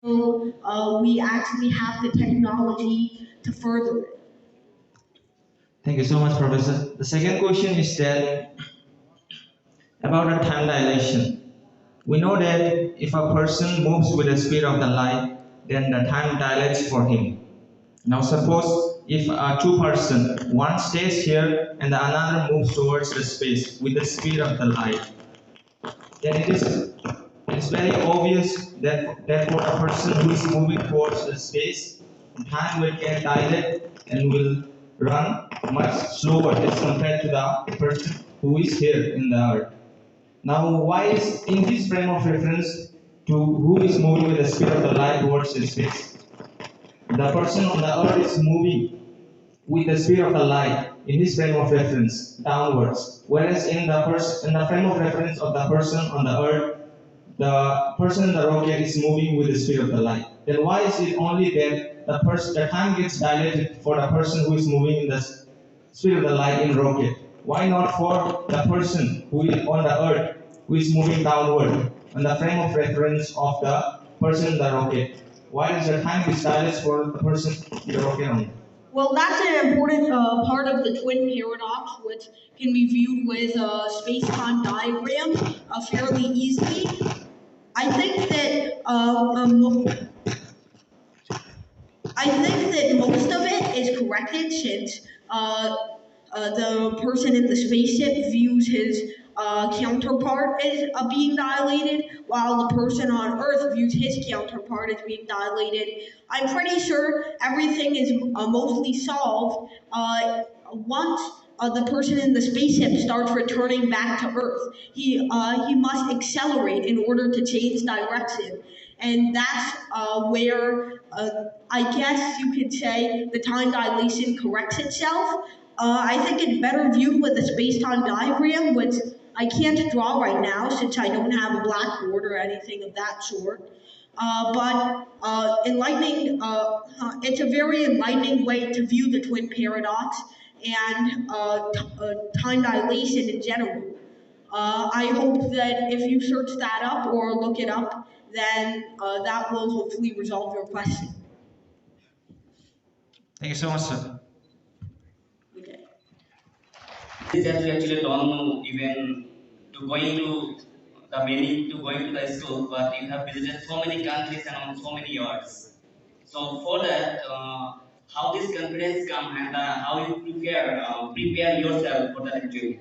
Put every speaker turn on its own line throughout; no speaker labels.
So we actually have the technology to further it.
Thank you so much, Professor. The second question is that about a time dilation. We know that if a person moves with the speed of the light, then the time dilates for him. Now suppose if two person, one stays here and the another moves towards the space with the speed of the light, then it's very obvious that for a person who is moving towards the space, time will get dilated and will run much slower as compared to the person who is here in the earth. Now, why is in this frame of reference to who is moving with the speed of the light towards the space? The person on the earth is moving with the speed of the light in this frame of reference downwards, whereas in the frame of reference of the person on the earth, the person in the rocket is moving with the speed of the light. Then why is it only that the time gets dilated for the person who is moving in the speed of the light in rocket? Why not for the person who is on the earth who is moving downward on the frame of reference of the person in the rocket? Why does the time get dilated for the person in the rocket only?
Well, that's an important part of the twin paradox, which can be viewed with a space-time diagram fairly easily. I think that most of it is corrected since the person in the spaceship views his counterpart as being dilated, while the person on Earth views his counterpart as being dilated. I'm pretty sure everything is mostly solved once the person in the spaceship starts returning back to Earth. He must accelerate in order to change direction. And that's where I guess you could say the time dilation corrects itself. I think it's better viewed with a space-time diagram, which I can't draw right now since I don't have a blackboard or anything of that sort. But enlightening, it's a very enlightening way to view the twin paradox and time dilation in general. I hope that if you search that up or look it up, then that will hopefully resolve your question.
Thank you so much, sir.
Okay.
Is that we actually don't know even to going to the meaning to going to the school, but you have visited so many countries and on so many years. So for that, how this confidence come and how you prepare yourself for that actually.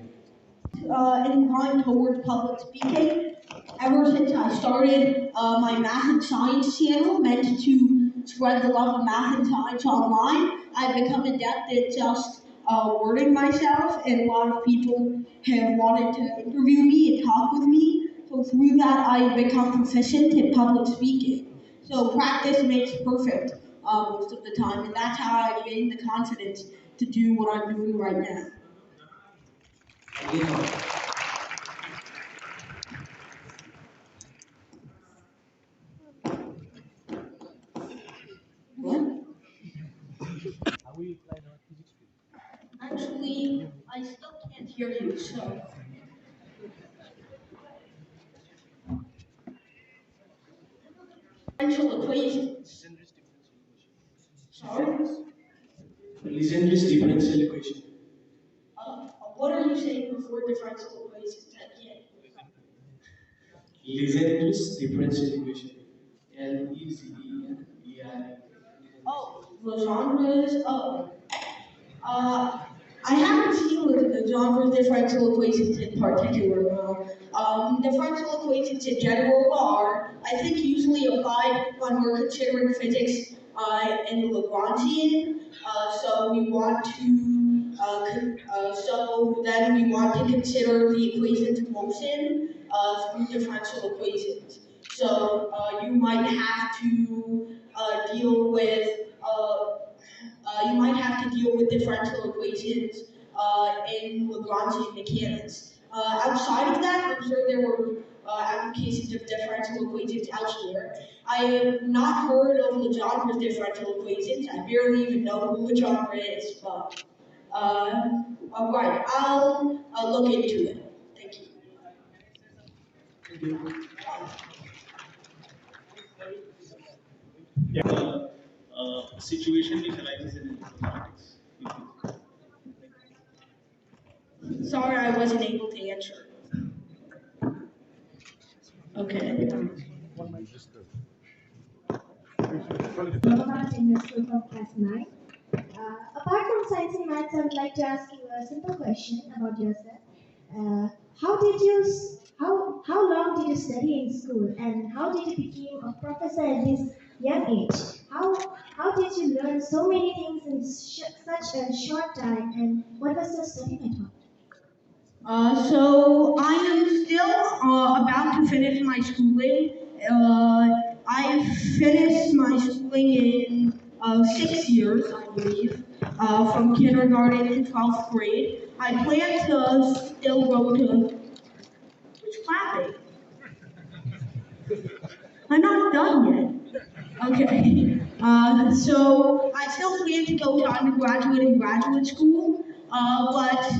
Inclined towards public speaking. Ever since I started my math and science channel, meant to spread the love of math and science online, I've become adept at just wording myself, and a lot of people have wanted to interview me and talk with me. So through that, I've become proficient in public speaking. So practice makes perfect most of the time, and that's how I gained the confidence to do what I'm doing right now. What? Actually, I still can't hear you, so. Differential equations. Sorry?
Legendary differential equation.
What are you saying before differential equations? I can't.
Legendary differential equation. L-E-Z-E-N-D-I.
Oh, the genres. Oh. I haven't seen the genre differential equations in particular. Differential equations in general are, I think, usually applied when we're considering physics in the Lagrangian. So we want to, so then we want to consider the equations of motion through differential equations. So you might have to deal with differential equations in Lagrangian mechanics. Outside of that, I'm sure there were applications of differential equations elsewhere. I have not heard of Legendre's differential equations. I barely even know who Legendre is, but all right, I'll look into it. Thank you.
Situation which arises in mathematics.
Sorry, I wasn't able to answer. Okay.
About in the school from class 9. Apart from science and maths, I would like to ask you a simple question about yourself. How did you, how long did you study in school, and how did you become a professor at this young age? How did you learn so many things in such a short time, and what was your study method?
So I am still about to finish my schooling. I finished my schooling in 6 years, I believe, from kindergarten to 12th grade. I plan to still go to who's clapping. I'm not done yet. Okay. So I still plan to go to undergraduate and graduate school, but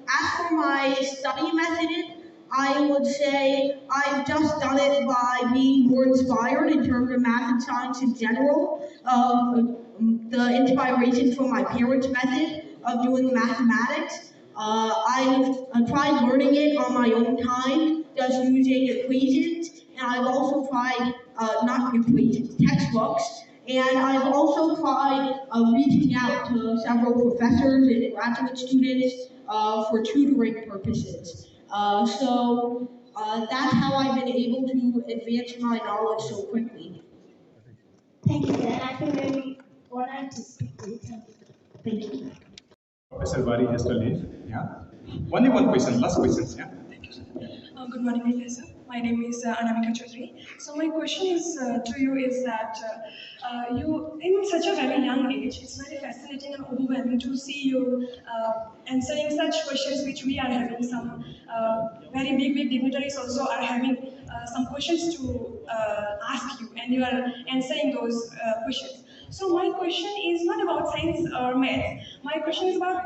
as for my study method, I would say I've just done it by being more inspired in terms of math and science in general. The inspiration from my parents' method of doing mathematics. I've tried learning it on my own time, just using equations, and I've also tried not equations, textbooks, and I've also tried reaching out to several professors and graduate students for tutoring purposes. That's how I've been able to advance my knowledge so quickly.
Thank you for that. I feel very honored to speak to you. Thank you.
Thank you.
Professor Bari has to leave. Yeah. Only one question, last questions. Yeah.
Good morning, Professor. My name is Anamika Chaudhary. So my question is to you is that you, in such a very young age, it's very fascinating and overwhelming to see you answering such questions which we are having. Some very big dignitaries also are having some questions to ask you, and you are answering those questions. So my question is not about science or math. My question is about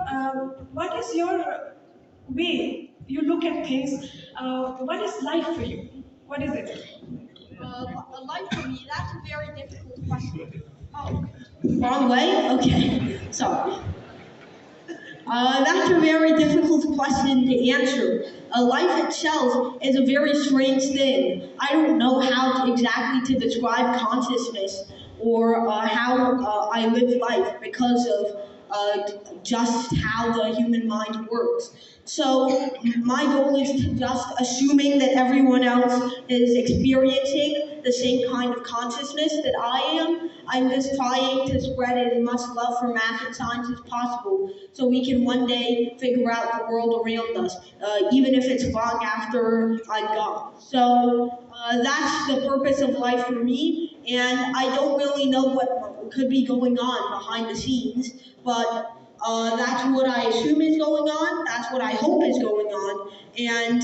what is your way you look at things. What is life for you? What is it?
A life for me, that's a very difficult question. Oh, wrong way? Okay, sorry. That's a very difficult question to answer. Life itself is a very strange thing. I don't know how exactly to describe consciousness or how I live life because of just how the human mind works. So my goal is to just assuming that everyone else is experiencing the same kind of consciousness that I am. I'm just trying to spread as much love for math and science as possible so we can one day figure out the world around us, even if it's long after I'm gone. So that's the purpose of life for me, and I don't really know what could be going on behind the scenes, but that's what I assume is going on, that's what I hope is going on, and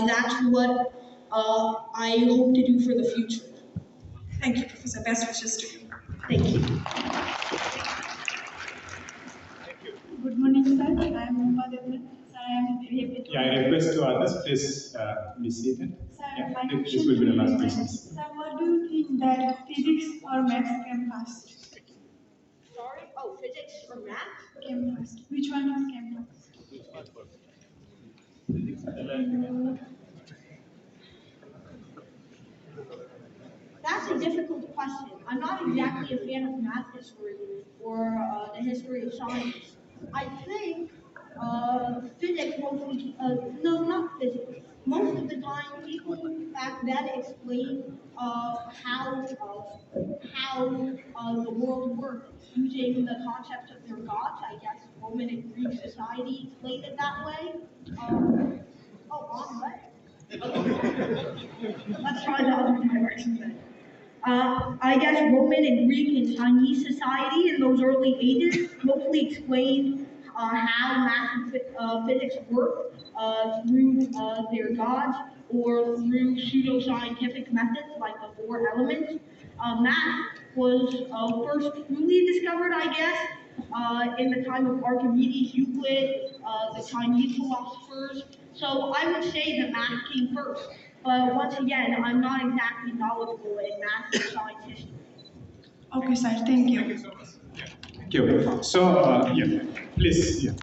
that's what I hope to do for the future.
Thank you, Professor. Best wishes to you.
Thank you.
Good morning, sir. I am Uma Devna. Sir, I am very happy to.
Yeah, I request to others, please be seated.
Sir,
Yeah,
my
this
question
will be the last
is,
question.
sir, what do you think that physics or maths came first?
Sorry? Oh, physics or math?
Came first. Which one is came first?
That's a difficult question. I'm not exactly a fan of math history or the history of science. I think physics mostly, no, not physics. Most of the time, people back then explained how the world worked using the concepts of their gods. I guess Roman and Greek society explained it that way. Oh, wrong way. Let's try the other direction then. I guess Roman and Greek and Chinese society in those early ages mostly explained how math and physics work through their gods or through pseudoscientific methods like the four elements. Math was first truly discovered, I guess, in the time of Archimedes, Euclid, the Chinese philosophers. So I would say that math came first. But once again, I'm not exactly knowledgeable in math and science history.
Okay, sir. Thank you.
Thank you so much. Yeah. Thank you. So, yeah, please. Yeah.